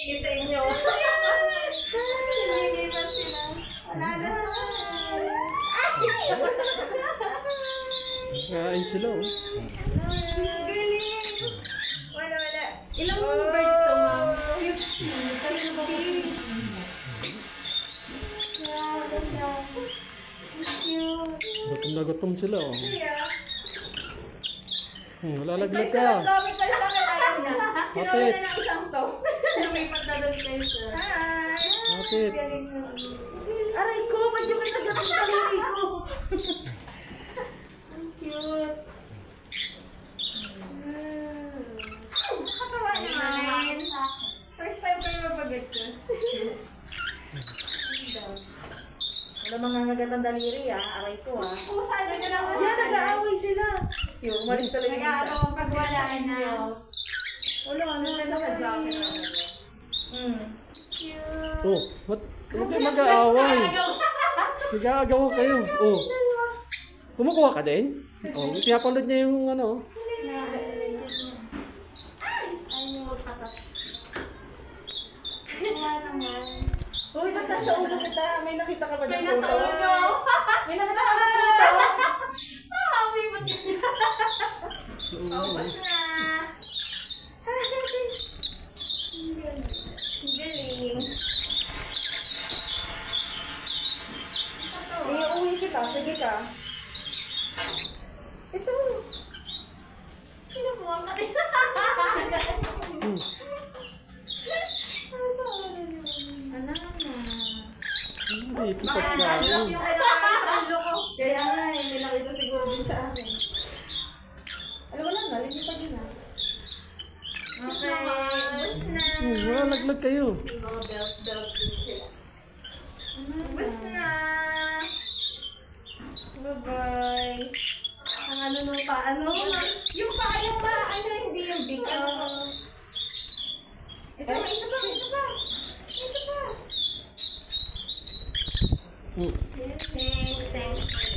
Sa inyo. Nililipat sila. Wala na. Kain sila, oh. Galing. Wala. Ilang birds to, ma'am? 50. Gutom na gutom sila, oh. Lalaglag May ka. sarap gamit pala sa akin. Ayaw na. Sinawa na ng isang to. Lumipat na doon kayo, sir. Hi. Kapit. Galing na. Aray ko, ba't yung nagdagat sa daliri ko? Ang cute. Nakatawa naman. First time kayo mapagat ko. Wala mga kagat ng daliri, ah. Aray ko, ah. Pusa na sila. Yan, nag-aaway sila. Yung umalis talaga yung isa. Nag-aano pag wala na. Wala, ano Nasa sa jacket. Cute. Oh, ba't kayo mag-aaway? Nag-aagaw kayo. Oh. Kumukuha ka din? Oh, pinapanood niya yung ano. Uy, ba't nasa ulo kita? May nakita ka ba May dyan? nasa ulo. May nakita ka ba dito? Happy ba dito? Ubus na. Ang galing. Iuwi kita, sige ka. Ito. Sino po ang nakita? Hindi, ito Baka pagkain. nag-lock yung kailangan sa ulo ko. Kaya nga, may nakita siguro din sa akin. Alam mo lang, galing pa din, ah. Okay, ubus na. Lalaglag kayo. Yung mga bells din sila. Ubus na. Bye-bye. Ang ano nung paano? Yung pa, hindi yung big. Ito, may isa pa. Thanks for the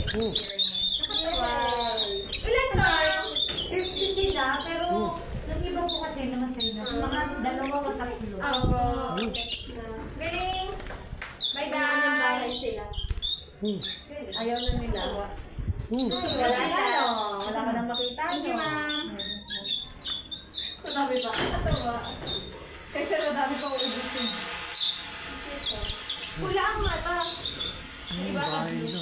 experience. Nakatawa. Ilan ba? 50 sila, pero nag-iba po kasi naman kayo na. Mga dalawa o tatlo. Opo. Galing. Bye-bye. Sila. Ayaw na nila. Wala na. Wala ka nang makita. Thank you, ma'am. Sabi ba? Nakatawa. Kasi madami pang ubusin. Pula ang mata. Diba? Ay, no.